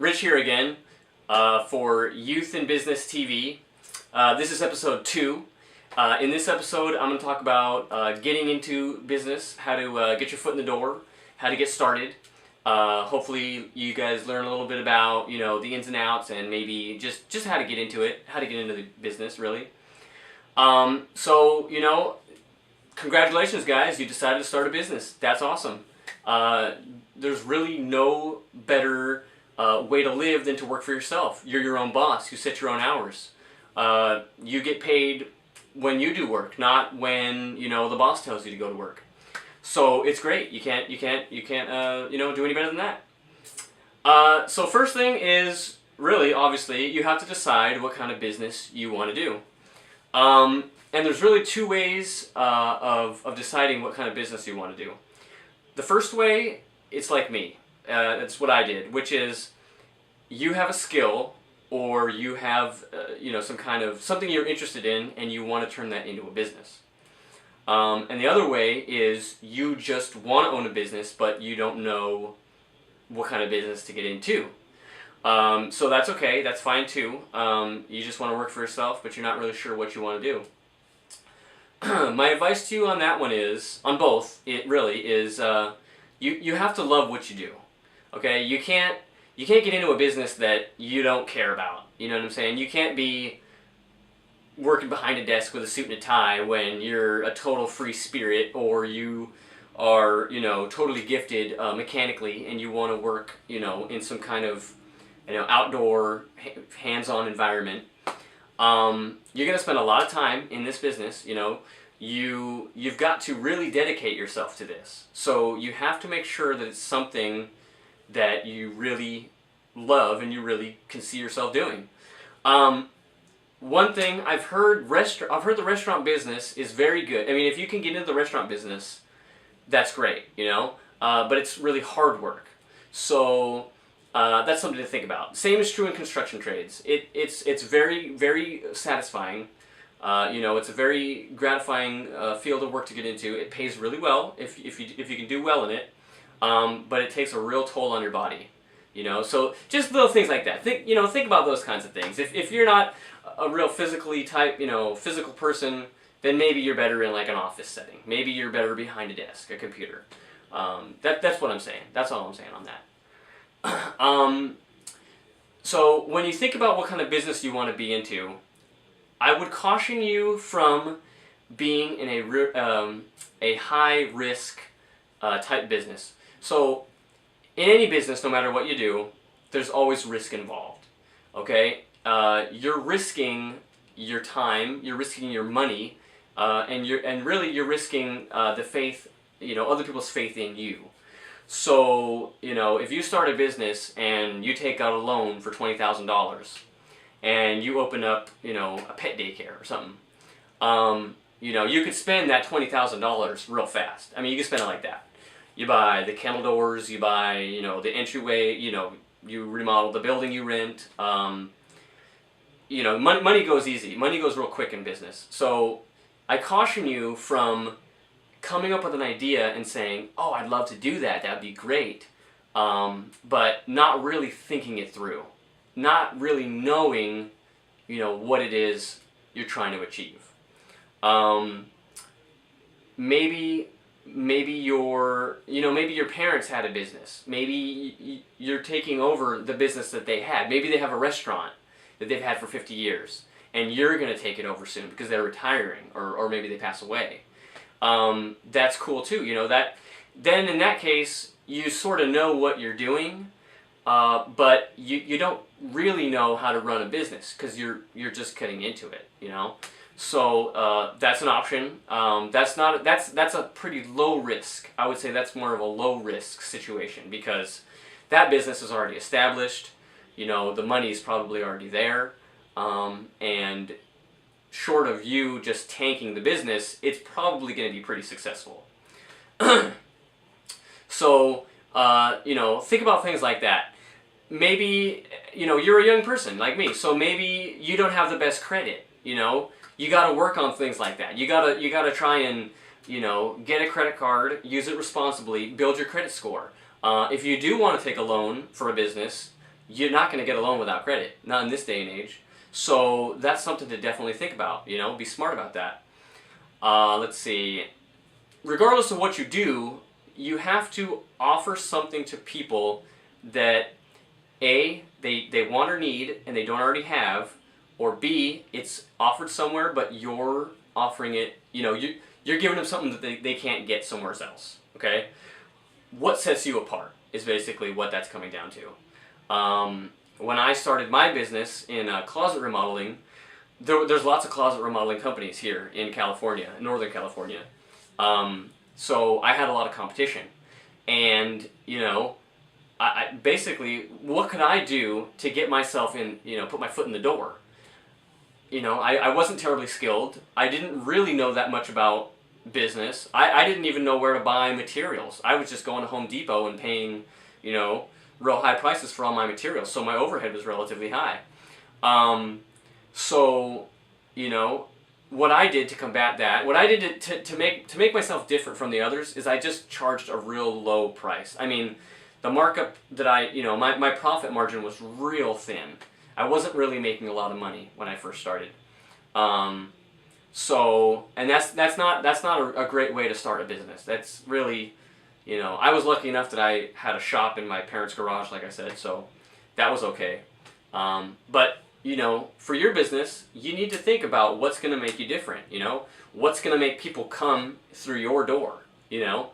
Rich here again for Youth in Business TV. This is episode 2. In this episode, I'm going to talk about getting into business, how to get your foot in the door, how to get started. Hopefully, you guys learn a little bit about the ins and outs, and maybe just how to get into it, how to get into the business, really. Congratulations, guys! You decided to start a business. That's awesome. There's really no better way to live than to work for yourself. You're your own boss. You set your own hours. You get paid when you do work, not when the boss tells you to go to work. So it's great. You can't do any better than that. So first thing is really, obviously, you have to decide what kind of business you want to do. And there's really 2 ways of deciding what kind of business you want to do. The first way, it's like me. That's what I did, which is you have a skill or you have some kind of something you're interested in and you want to turn that into a business. And the other way is you just want to own a business but you don't know what kind of business to get into. So that's okay, that's fine too. You just want to work for yourself but you're not really sure what you want to do. My advice to you on that one is, on both, it really is, you have to love what you do. Okay, you can't get into a business that you don't care about. You know what I'm saying? You can't be working behind a desk with a suit and a tie when you're a total free spirit, or you are totally gifted mechanically and you want to work in some kind of outdoor hands-on environment. You're gonna spend a lot of time in this business. You've got to really dedicate yourself to this. So you have to make sure that it's something that you really love and you really can see yourself doing. One thing I've heard the restaurant business is very good. I mean, if you can get into the restaurant business, that's great, but it's really hard work. So that's something to think about. Same is true in construction trades. It's very, very satisfying. It's a very gratifying field of work to get into. It pays really well if you can do well in it. But it takes a real toll on your body, so just little things like that. Think about those kinds of things. If you're not a real physical person, then maybe you're better in like an office setting. Maybe you're better behind a desk, a computer. That's what I'm saying. That's all I'm saying on that. So when you think about what kind of business you want to be into, I would caution you from being in a high risk type business. So in any business, no matter what you do, there's always risk involved. Okay, you're risking your time, you're risking your money, and really you're risking the faith, other people's faith in you. So if you start a business and you take out a loan for $20,000 and you open up a pet daycare or something, you could spend that $20,000 real fast. I mean, you could spend it like that. You buy the kennel doors, you buy, the entryway, you remodel the building you rent. Money goes easy. Money goes real quick in business. So I caution you from coming up with an idea and saying, oh, I'd love to do that, that'd be great, but not really thinking it through. Not really knowing, what it is you're trying to achieve. Maybe your parents had a business. Maybe you're taking over the business that they had. Maybe they have a restaurant that they've had for 50 years, and you're going to take it over soon because they're retiring, or maybe they pass away. That's cool too. Then in that case, you sort of know what you're doing, but you don't really know how to run a business because you're just getting into it. So that's an option. That's a pretty low risk. I would say that's more of a low risk situation because that business is already established. The money is probably already there, and short of you just tanking the business, it's probably going to be pretty successful. So think about things like that. Maybe you're a young person like me, so maybe you don't have the best credit. You got to work on things like that. You gotta try and get a credit card, use it responsibly, build your credit score. If you do want to take a loan for a business, you're not going to get a loan without credit, not in this day and age. So that's something to definitely think about, you know, be smart about that. Let's see. Regardless of what you do, you have to offer something to people that A, they want or need and they don't already have, or B, it's offered somewhere but you're offering it, you know, you're giving them something that they can't get somewhere else, okay? What sets you apart is basically what that's coming down to. When I started my business in closet remodeling, there's lots of closet remodeling companies here in California, Northern California. So I had a lot of competition. And, you know, I basically, what could I do to get myself in, you know, put my foot in the door? You know, I wasn't terribly skilled. I didn't really know that much about business. I didn't even know where to buy materials. I was just going to Home Depot and paying, you know, real high prices for all my materials. So my overhead was relatively high. So, you know, what I did to combat that, what I did to make myself different from the others is I just charged a real low price. I mean, the markup that you know, my profit margin was real thin. I wasn't really making a lot of money when I first started. So, and that's not a great way to start a business. That's really, you know, I was lucky enough that I had a shop in my parents' garage, like I said, so that was okay. But, you know, for your business, you need to think about what's going to make you different, you know? What's going to make people come through your door, you know?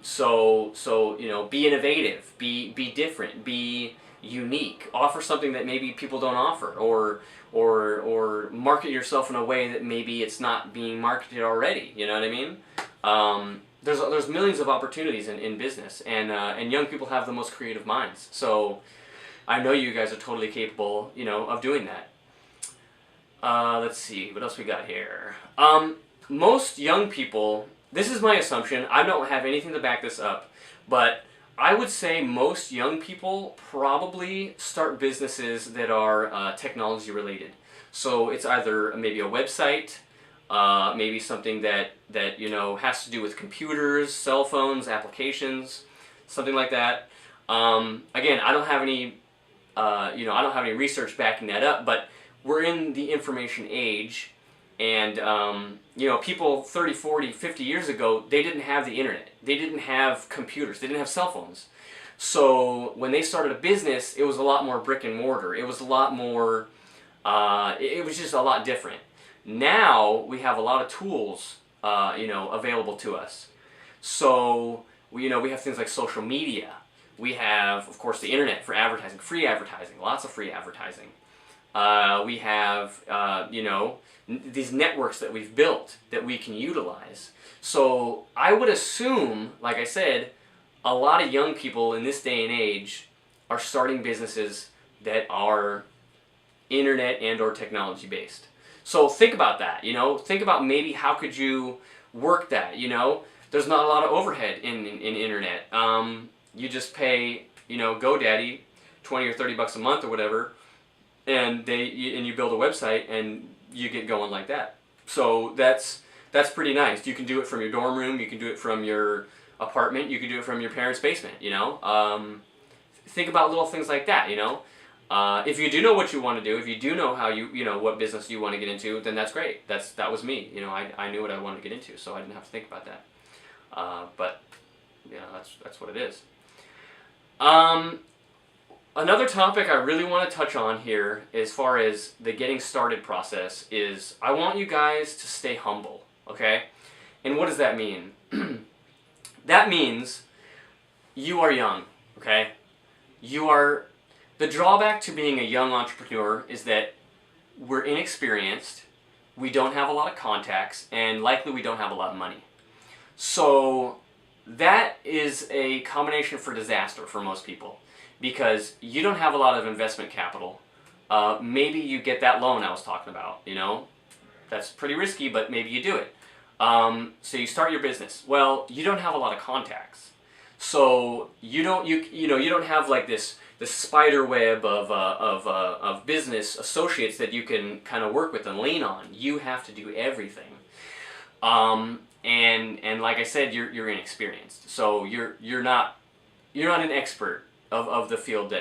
So you know, be innovative, be different, be unique, offer something that maybe people don't offer, or market yourself in a way that maybe it's not being marketed already, you know what I mean? There's millions of opportunities in business, and young people have the most creative minds, so I know you guys are totally capable, you know, of doing that. Let's see, what else we got here? Most young people, this is my assumption, I don't have anything to back this up, but I would say most young people probably start businesses that are technology related. So it's either maybe a website, maybe something that you know has to do with computers, cell phones, applications, something like that. Again, I don't have any you know, I don't have any research backing that up, but we're in the information age, and you know, people 30, 40, 50 years ago, they didn't have the internet. They didn't have computers. They didn't have cell phones. So when they started a business, it was a lot more brick and mortar. It was a lot more, it was just a lot different. Now we have a lot of tools, you know, available to us. So, you know, we have things like social media. We have, of course, the internet for advertising, free advertising, lots of free advertising. We have, you know, these networks that we've built that we can utilize. So I would assume, like I said, a lot of young people in this day and age are starting businesses that are internet and or technology based. So think about that, you know, think about maybe how could you work that, you know. There's not a lot of overhead in internet. You just pay, you know, GoDaddy 20 or 30 bucks a month or whatever, and you build a website and you get going like that. So that's pretty nice. You can do it from your dorm room, you can do it from your apartment, you can do it from your parents' basement, you know. Think about little things like that, you know. If you do know what you want to do, if you do know how you know what business you want to get into, then that's great. That was me, you know. I knew what I wanted to get into, so I didn't have to think about that. But you know, that's what it is. Another topic I really want to touch on here, as far as the getting started process, is I want you guys to stay humble, okay? And what does that mean? That means you are young, okay? The drawback to being a young entrepreneur is that we're inexperienced, we don't have a lot of contacts, and likely we don't have a lot of money. So that is a combination for disaster for most people, because you don't have a lot of investment capital. Maybe you get that loan I was talking about, you know. That's pretty risky, but maybe you do it. So you start your business. Well, you don't have a lot of contacts. So you don't have like this spider web of business associates that you can kind of work with and lean on. You have to do everything. And like I said, you're inexperienced. So you're not an expert of the field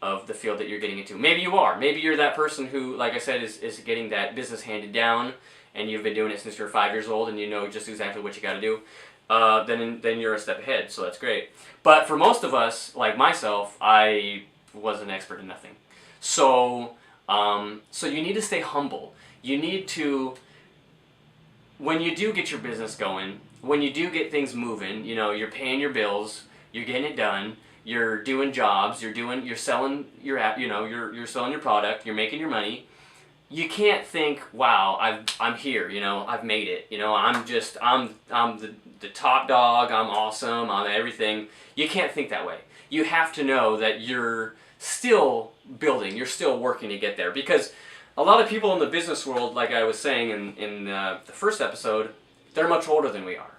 of the field that you're getting into. Maybe you are. Maybe you're that person who, like I said, is getting that business handed down, and you've been doing it since you're 5 years old, and you know just exactly what you got to do. Then you're a step ahead, so that's great. But for most of us, like myself, I was an expert in nothing. So you need to stay humble. You need to, when you do get your business going, when you do get things moving, you know, you're paying your bills, you're getting it done, you're doing jobs, you're selling your app, you know, you're selling your product, you're making your money. You can't think, wow, I'm here, you know, I've made it, you know, I'm the top dog, I'm awesome, I'm everything. You can't think that way. You have to know that you're still building, you're still working to get there, because a lot of people in the business world, like I was saying in the first episode, they're much older than we are.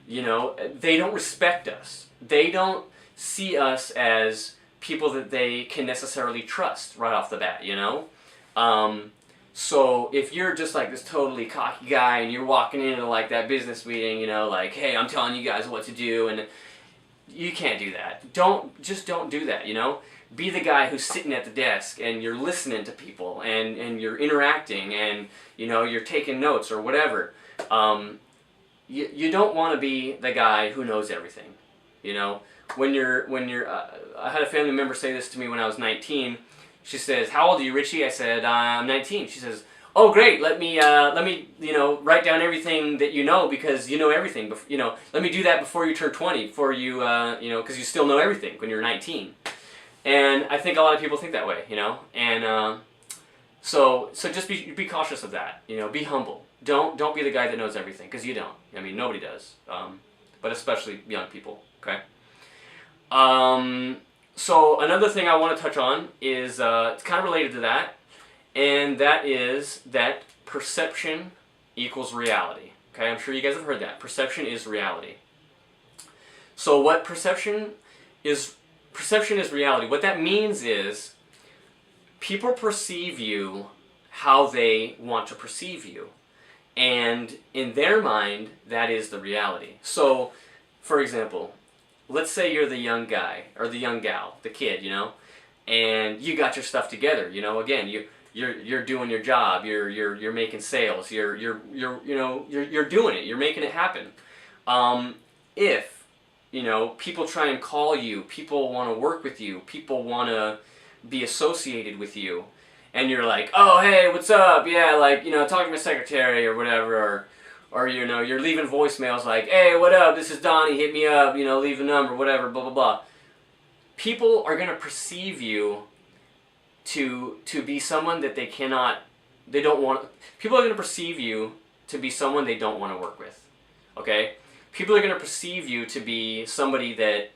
You know, they don't respect us. They don't see us as people that they can necessarily trust right off the bat, you know? So if you're just like this totally cocky guy and you're walking into like that business meeting, you know, like, hey, I'm telling you guys what to do, and you can't do that. Don't do that, you know? Be the guy who's sitting at the desk and you're listening to people and you're interacting and, you know, you're taking notes or whatever. You don't want to be the guy who knows everything, you know? When you're I had a family member say this to me when I was 19. She says, "How old are you, Richie?" I said, "I'm 19." She says, "Oh, great. Let me you know, write down everything that you know, because you know everything. You know, let me do that before you turn 20, before you you know, because you still know everything when you're 19." And I think a lot of people think that way, you know. And so just be cautious of that. You know, be humble. Don't be the guy that knows everything, because you don't. I mean, nobody does. But especially young people. Okay. So another thing I want to touch on is it's kind of related to that, and that is that perception equals reality. Okay, I'm sure you guys have heard that. Perception is reality. So what perception is reality. What that means is people perceive you how they want to perceive you, and in their mind, that is the reality. So, for example, let's say you're the young guy or the young gal, the kid, you know, and you got your stuff together. You know, again, you're doing your job. You're making sales. You're doing it. You're making it happen. If you know, people try and call you, people want to work with you, people want to be associated with you, and you're like, oh hey, what's up? Yeah, like, you know, talk to my secretary or whatever, or you know, you're leaving voicemails like, hey, what up, this is Donnie, hit me up, you know, leave a number, whatever, blah, blah, blah. People are going to perceive you to be someone that they don't want, people are going to perceive you to be someone they don't want to work with, okay? People are going to perceive you to be somebody that,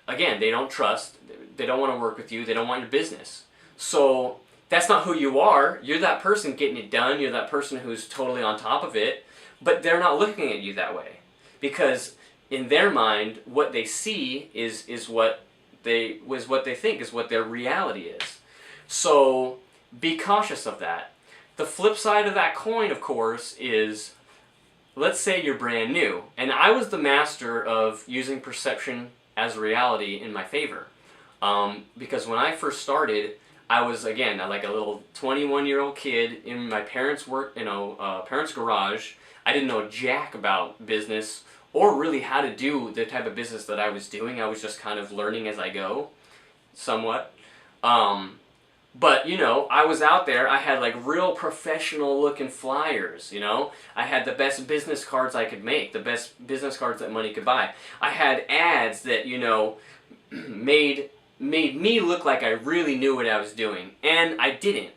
again, they don't trust, they don't want to work with you, they don't want your business. So that's not who you are. You're that person getting it done, you're that person who's totally on top of it. But they're not looking at you that way, because in their mind, what they see is what they think is what their reality is. So be cautious of that. The flip side of that coin, of course, is, let's say you're brand new, and I was the master of using perception as reality in my favor, because when I first started, I was, again, like a little 21-year-old kid in my parents' parents' garage. I didn't know jack about business or really how to do the type of business that I was doing. I was just kind of learning as I go, somewhat. But, you know, I was out there. I had like real professional looking flyers, you know. I had the best business cards I could make, the best business cards that money could buy. I had ads that, you know, made me look like I really knew what I was doing, and I didn't.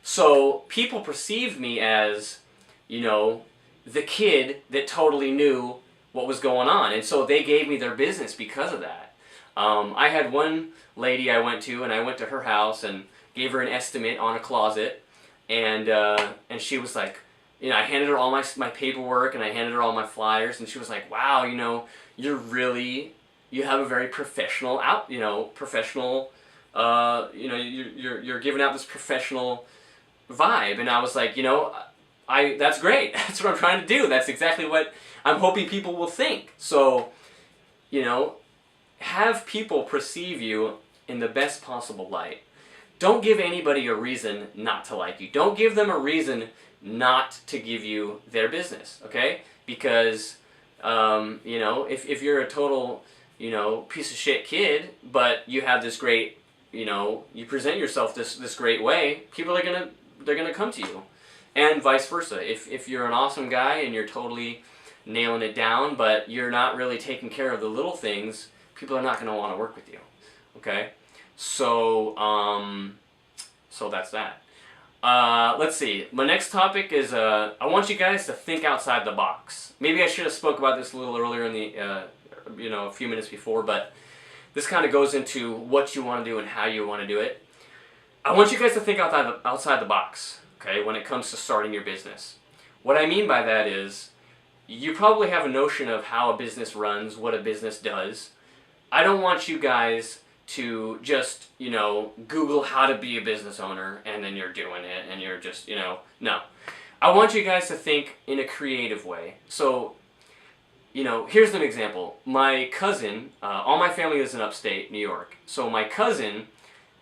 So people perceived me as, you know, the kid that totally knew what was going on, and so they gave me their business because of that. I had one lady I went to, and I went to her house and gave her an estimate on a closet, and she was like, you know, I handed her all my paperwork, and I handed her all my flyers, and she was like, wow, you know, you have a very professional you're giving out this professional vibe. And I was like, you know, that's great. That's what I'm trying to do. That's exactly what I'm hoping people will think. So, you know, have people perceive you in the best possible light. Don't give anybody a reason not to like you. Don't give them a reason not to give you their business, okay? Because, you know, if you're a total, you know, piece of shit kid, but you have this great, you know, you present yourself this great way, people are they're gonna come to you. And vice versa. If you're an awesome guy and you're totally nailing it down, but you're not really taking care of the little things, people are not gonna want to work with you, okay? So, so that's that. Let's see. My next topic is I want you guys to think outside the box. Maybe I should have spoke about this a little earlier in the, you know, a few minutes before, but this kind of goes into what you want to do and how you want to do it. I want you guys to think outside the box, okay, when it comes to starting your business. What I mean by that is, you probably have a notion of how a business runs, what a business does. I don't want you guys to just, you know, Google how to be a business owner and then you're doing it and you're just, you know, no. I want you guys to think in a creative way. So, you know, here's an example. My cousin, all my family is in upstate New York. So my cousin,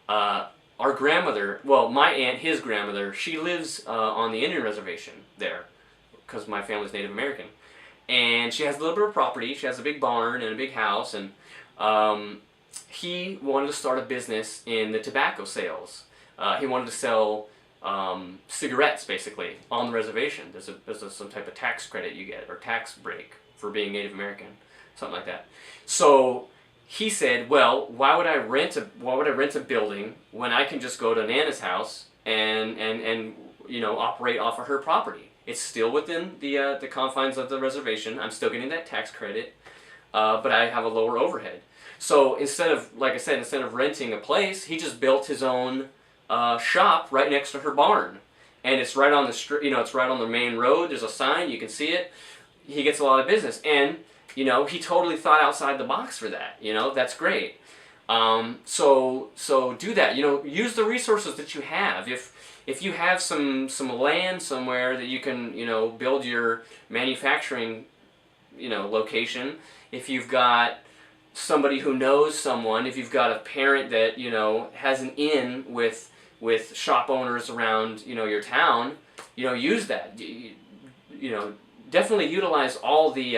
our grandmother, well, my aunt, his grandmother, she lives on the Indian reservation there because my family's Native American. And she has a little bit of property. She has a big barn and a big house. And he wanted to start a business in the tobacco sales. He wanted to sell cigarettes, basically, on the reservation. There's some type of tax credit you get, or tax break for being Native American, something like that. So he said, well, why would I rent a building when I can just go to Nana's house and you know, operate off of her property? It's still within the confines of the reservation. I'm still getting that tax credit, but I have a lower overhead. So instead of, like I said, instead of renting a place, he just built his own shop right next to her barn, and it's right on the street. You know, it's right on the main road. There's a sign. You can see it. He gets a lot of business, and you know, he totally thought outside the box for that. You know, that's great. So do that. You know, use the resources that you have. If you have some land somewhere that you can, you know, build your manufacturing, you know, location. If you've got somebody who knows someone, if you've got a parent that, you know, has an in with shop owners around, you know, your town, you know, use that. You know, definitely utilize all the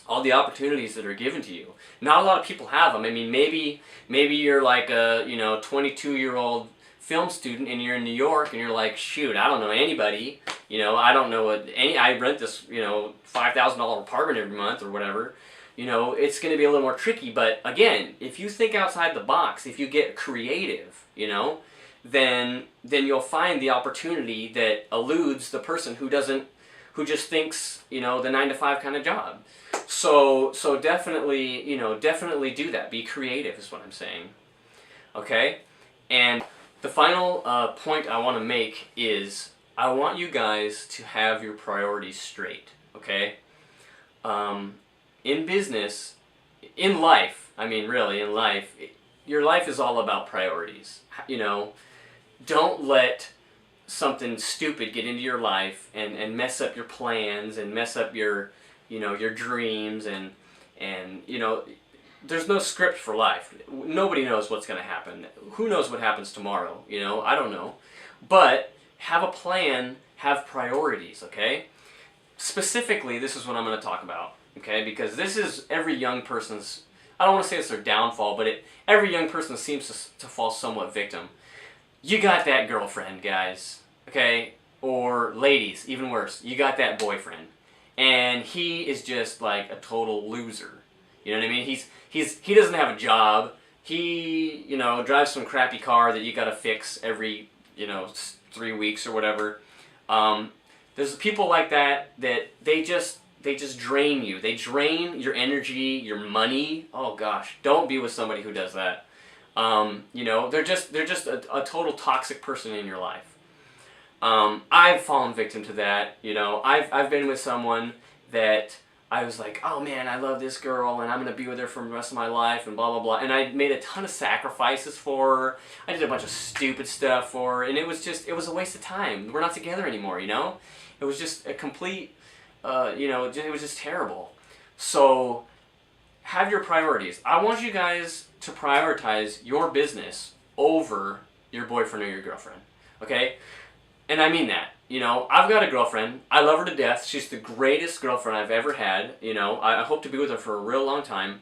opportunities that are given to you. Not a lot of people have them. I mean, maybe you're like a, you know, 22-year-old film student and you're in New York and you're like, shoot, I don't know anybody. You know, I don't know I rent this, you know, $5,000 apartment every month or whatever. You know, it's going to be a little more tricky. But again, if you think outside the box, if you get creative, you know, then you'll find the opportunity that eludes the person who just thinks, you know, the 9-to-5 kind of job. So definitely, you know, definitely do that. Be creative is what I'm saying. Okay? And the final point I want to make is I want you guys to have your priorities straight. Okay? In business, in life, I mean really in life, your life is all about priorities. You know, don't let something stupid get into your life and mess up your plans and mess up your, you know, your dreams and you know, there's no script for life. Nobody knows what's going to happen. Who knows what happens tomorrow, you know? I don't know. But have a plan, have priorities, okay? Specifically, this is what I'm going to talk about, okay? Because this is every young person's, I don't want to say it's their downfall, but every young person seems to fall somewhat victim. You got that girlfriend, guys, okay? Or ladies, even worse, you got that boyfriend. And he is just like a total loser. You know what I mean? He doesn't have a job. He, you know, drives some crappy car that you got to fix every, you know, 3 weeks or whatever. There's people like that they just drain you. They drain your energy, your money. Oh gosh, don't be with somebody who does that. You know, they're just a total toxic person in your life. I've fallen victim to that. You know, I've been with someone that I was like, oh man, I love this girl and I'm going to be with her for the rest of my life and blah, blah, blah. And I made a ton of sacrifices for her. I did a bunch of stupid stuff for her. And it was a waste of time. We're not together anymore, you know? It was just a complete, you know, it was just terrible. So have your priorities. I want you guys to prioritize your business over your boyfriend or your girlfriend, okay? And I mean that. You know, I've got a girlfriend. I love her to death. She's the greatest girlfriend I've ever had. You know, I hope to be with her for a real long time.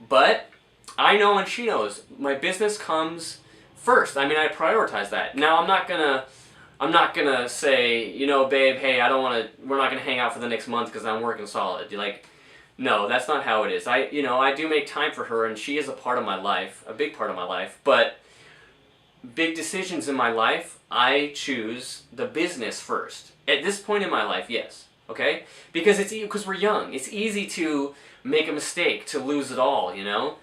But I know and she knows my business comes first. I mean, I prioritize that. Now, I'm not gonna say, you know, babe, hey, we're not gonna hang out for the next month because I'm working solid. You're like, no, that's not how it is. I do make time for her, and she is a part of my life, a big part of my life. But big decisions in my life, I choose the business first. At this point in my life, yes. Okay? Because we're young. It's easy to make a mistake, to lose it all, you know?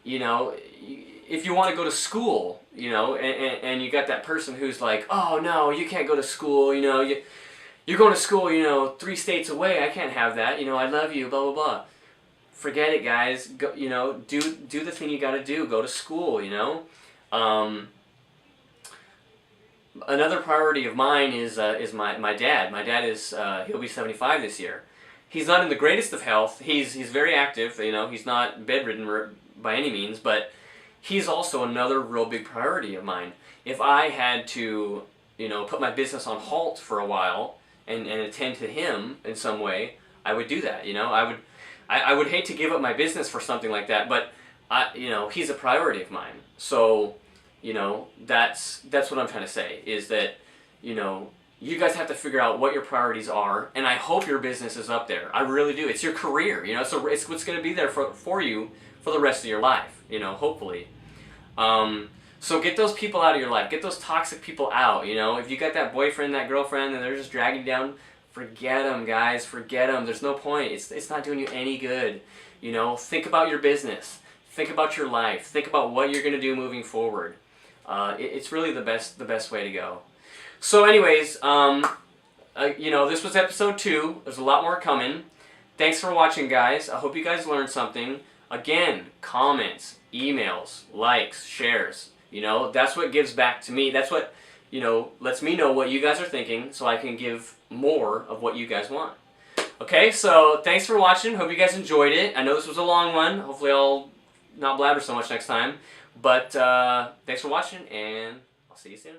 If you want to go to school, you know, and you got that person who's like, oh, no, you can't go to school, you know, you're going to school, you know, 3 states away, I can't have that, you know, I love you, blah, blah, blah. Forget it, guys. Go, you know, do the thing you got to do. Go to school, you know? Another priority of mine is my dad. My dad is he'll be 75 this year. He's not in the greatest of health. He's very active. You know, he's not bedridden by any means, but he's also another real big priority of mine. If I had to, you know, put my business on halt for a while and attend to him in some way, I would do that. You know, I would hate to give up my business for something like that, but he's a priority of mine. So, you know, that's what I'm trying to say, is that, you know, you guys have to figure out what your priorities are, and I hope your business is up there. I really do. It's your career, you know, so it's what's going to be there for you for the rest of your life, you know, hopefully. So get those people out of your life. Get those toxic people out, you know. If you got that boyfriend, that girlfriend, and they're just dragging you down, forget them, guys. Forget them. There's no point. It's not doing you any good. You know, think about your business. Think about your life. Think about what you're going to do moving forward. It's really the best way to go. So anyways, this was episode 2. There's a lot more coming. Thanks for watching, guys. I hope you guys learned something. Again, comments, emails, likes, shares. You know, that's what gives back to me. That's what, you know, lets me know what you guys are thinking so I can give more of what you guys want. Okay, so thanks for watching. Hope you guys enjoyed it. I know this was a long one. Hopefully I'll not blabber so much next time. But thanks for watching, and I'll see you soon.